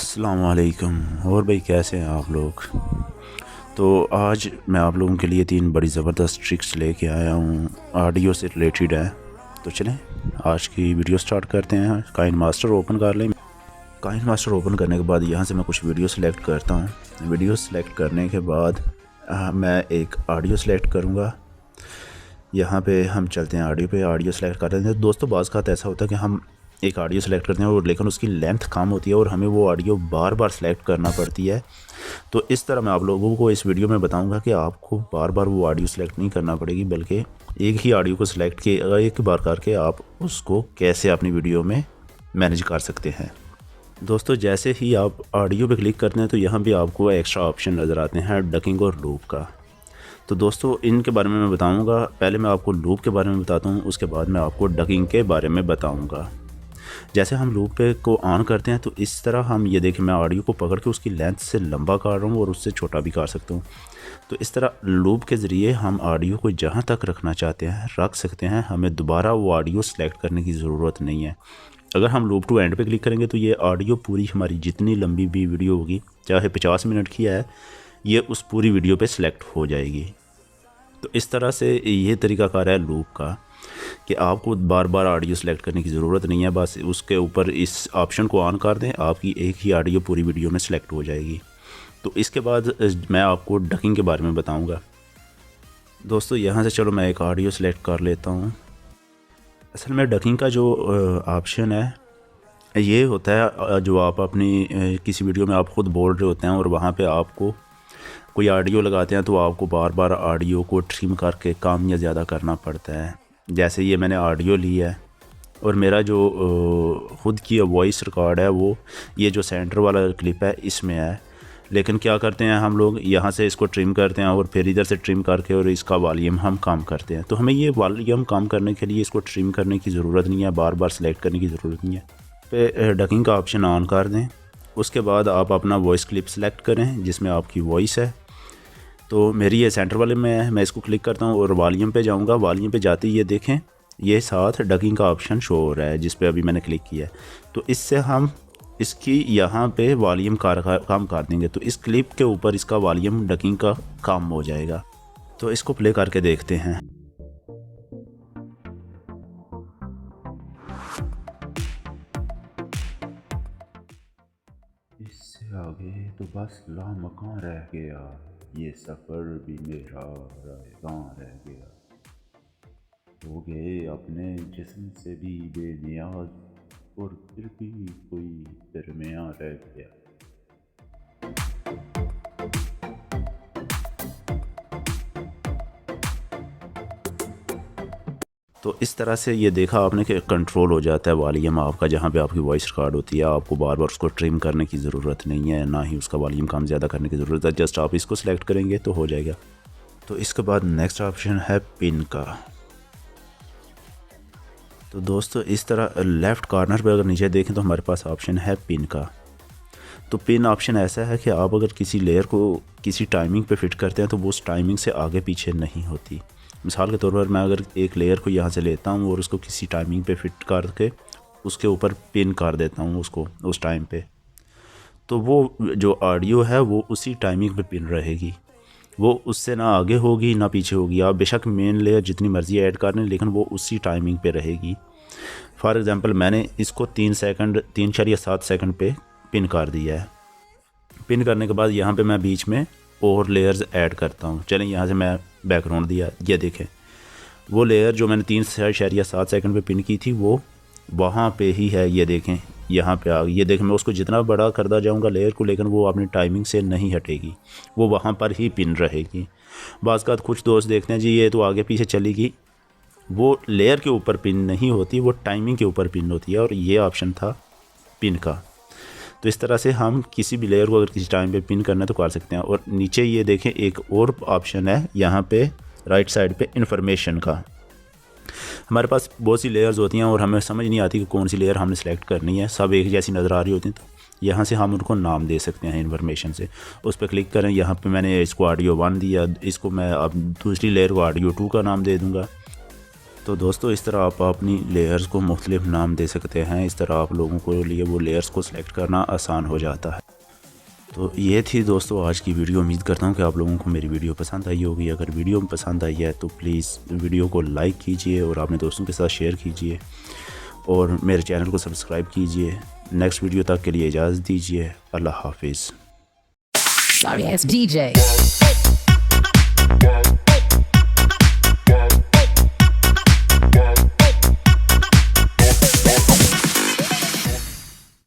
अस्सलाम वालेकुम। और भाई कैसे हैं आप लोग। तो आज मैं आप लोगों के लिए 3 बड़ी ज़बरदस्त ट्रिक्स लेके आया हूँ, ऑडियो से रिलेटेड है। तो चलें आज की वीडियो स्टार्ट करते हैं। काइनमास्टर ओपन कर लें। काइनमास्टर ओपन करने के बाद यहाँ से मैं कुछ वीडियो सेलेक्ट करता हूँ। वीडियो सेलेक्ट करने के बाद मैं एक ऑडियो सेलेक्ट करूँगा। यहाँ पे हम चलते हैं ऑडियो पे, ऑडियो सेलेक्ट कर लेते हैं। दोस्तों बाज़ का ऐसा होता है कि हम एक ऑडियो सेलेक्ट करते हैं और लेकिन उसकी लेंथ कम होती है और हमें वो ऑडियो बार बार सेलेक्ट करना पड़ती है। तो इस तरह मैं आप लोगों को इस वीडियो में बताऊंगा कि आपको बार बार वो ऑडियो सेलेक्ट नहीं करना पड़ेगी, बल्कि एक ही ऑडियो को सिलेक्ट किया एक बार करके आप उसको कैसे अपनी वीडियो में मैनेज कर सकते हैं। दोस्तों जैसे ही आप ऑडियो पे क्लिक करते हैं तो यहाँ भी आपको एक्स्ट्रा ऑप्शन नज़र आते हैं डकिंग और लूप का। तो दोस्तों इनके बारे में मैं बताऊंगा। पहले मैं आपको लूप के बारे में बताता हूँ, उसके बाद मैं आपको डकिंग के बारे में बताऊंगा। जैसे हम लूप पे को ऑन करते हैं तो इस तरह हम ये देखें, मैं ऑडियो को पकड़ के उसकी लेंथ से लंबा कर रहा हूँ और उससे छोटा भी कर सकता हूँ। तो इस तरह लूप के ज़रिए हम ऑडियो को जहाँ तक रखना चाहते हैं रख सकते हैं। हमें दोबारा वो ऑडियो सेलेक्ट करने की ज़रूरत नहीं है। अगर हम लूप टू एंड पे क्लिक करेंगे तो ये ऑडियो पूरी हमारी जितनी लंबी भी वीडियो होगी, चाहे 50 मिनट की है, ये उस पूरी वीडियो पे सिलेक्ट हो जाएगी। तो इस तरह से ये तरीक़ाकार है लूप का कि आपको बार बार ऑडियो सेलेक्ट करने की ज़रूरत नहीं है। बस उसके ऊपर इस ऑप्शन को ऑन कर दें, आपकी एक ही ऑडियो पूरी वीडियो में सेलेक्ट हो जाएगी। तो इसके बाद मैं आपको डकिंग के बारे में बताऊंगा। दोस्तों यहाँ से चलो मैं एक ऑडियो सेलेक्ट कर लेता हूँ। असल में डकिंग का जो ऑप्शन है ये होता है जो आप अपनी किसी वीडियो में आप ख़ुद बोल रहे होते हैं और वहाँ पे आपको कोई ऑडियो लगाते हैं तो आपको बार बार ऑडियो को ट्रिम करके कम या ज़्यादा करना पड़ता है। जैसे ये मैंने ऑडियो ली है और मेरा जो ख़ुद की वॉइस रिकॉर्ड है वो ये जो सेंटर वाला क्लिप है इसमें है, लेकिन क्या करते हैं हम लोग यहाँ से इसको ट्रिम करते हैं और फिर इधर से ट्रिम करके और इसका वॉल्यूम हम कम करते हैं। तो हमें ये वॉल्यूम कम करने के लिए इसको ट्रिम करने की ज़रूरत नहीं है, बार बार सेलेक्ट करने की ज़रूरत नहीं है। पे डकिंग का ऑप्शन ऑन कर दें। उसके बाद आप अपना वॉइस क्लिप सेलेक्ट करें जिसमें आपकी वॉइस है। तो मेरी ये सेंटर वाले में है, मैं इसको क्लिक करता हूँ और वॉल्यूम पे जाऊँगा। वॉल्यूम पे जाते ही ये देखें ये साथ डकिंग का ऑप्शन शो हो रहा है जिस पे अभी मैंने क्लिक किया है। तो इससे हम इसकी यहाँ पे वॉल्यूम कम कर देंगे तो इस क्लिप के ऊपर इसका वॉल्यूम डकिंग का कम हो जाएगा। तो इसको प्ले करके देखते हैं। इससे आगे तो बस लामकां रह गया, ये सफ़र भी मेरा रह गया। हो गए अपने जिस्म से भी बेनियाज और फिर भी कोई दरमियाँ रह गया। तो इस तरह से ये देखा आपने कि कंट्रोल हो जाता है वॉल्यूम आपका, जहाँ पे आपकी वॉइस रिकॉर्ड होती है। आपको बार बार उसको ट्रिम करने की ज़रूरत नहीं है, ना ही उसका वॉल्यूम कम ज़्यादा करने की ज़रूरत है। जस्ट आप इसको सिलेक्ट करेंगे तो हो जाएगा। तो इसके बाद नेक्स्ट ऑप्शन है पिन का। तो दोस्तों इस तरह लेफ़्ट कॉर्नर पे अगर नीचे देखें तो हमारे पास ऑप्शन है पिन का। तो पिन ऑप्शन ऐसा है कि आप अगर किसी लेयर को किसी टाइमिंग पे फिट करते हैं तो वो उस टाइमिंग से आगे पीछे नहीं होती। मिसाल के तौर पर मैं अगर एक लेयर को यहाँ से लेता हूँ और उसको किसी टाइमिंग पे फिट करके उसके ऊपर पिन कर देता हूँ उसको उस टाइम पे, तो वो जो ऑडियो है वो उसी टाइमिंग पे पिन रहेगी। वो उससे ना आगे होगी ना पीछे होगी। आप बेशक मेन लेयर जितनी मर्ज़ी ऐड कर लें लेकिन वो उसी टाइमिंग पे रहेगी। फॉर एग्ज़ाम्पल मैंने इसको 3.7 सेकंड पे पिन कर दिया है। पिन करने के बाद यहाँ पे मैं बीच में और लेयर्स ऐड करता हूँ। चलें यहाँ से मैं बैकग्राउंड दिया, ये देखें वो लेयर जो मैंने 3.7 सेकंड पे पिन की थी वो वहाँ पे ही है। ये देखें यहाँ पे आ गई। ये देखें मैं उसको जितना बड़ा करता जाऊँगा लेयर को, लेकिन वो अपनी टाइमिंग से नहीं हटेगी, वो वहाँ पर ही पिन रहेगी। बाज़ का कुछ दोस्त देखते हैं जी ये तो आगे पीछे चलेगी, वो लेयर के ऊपर पिन नहीं होती, वो टाइमिंग के ऊपर पिन होती है। और ये ऑप्शन था पिन का। तो इस तरह से हम किसी भी लेयर को अगर किसी टाइम पे पिन करना है तो कर सकते हैं। और नीचे ये देखें एक और ऑप्शन है यहाँ पे राइट साइड पे इन्फॉर्मेशन का। हमारे पास बहुत सी लेयर्स होती हैं और हमें समझ नहीं आती कि कौन सी लेयर हमने सेलेक्ट करनी है, सब एक जैसी नज़र आ रही होती हैं। तो यहाँ से हम उनको नाम दे सकते हैं इन्फॉर्मेशन से। उस पर क्लिक करें, यहाँ पे मैंने इसको ऑडियो 1 दिया, इसको मैं अब दूसरी लेयर को ऑडियो 2 का नाम दे दूँगा। तो दोस्तों इस तरह आप अपनी लेयर्स को मुख्तलिफ नाम दे सकते हैं। इस तरह आप लोगों को लिए वो लेयर्स को सिलेक्ट करना आसान हो जाता है। तो ये थी दोस्तों आज की वीडियो। उम्मीद करता हूँ कि आप लोगों को मेरी वीडियो पसंद आई होगी। अगर वीडियो पसंद आई है तो प्लीज़ वीडियो को लाइक कीजिए और अपने दोस्तों के साथ शेयर कीजिए और मेरे चैनल को सब्सक्राइब कीजिए। नेक्स्ट वीडियो तक के लिए इजाज़त दीजिए। अल्लाह हाफिज़। Sorry, it's DJ.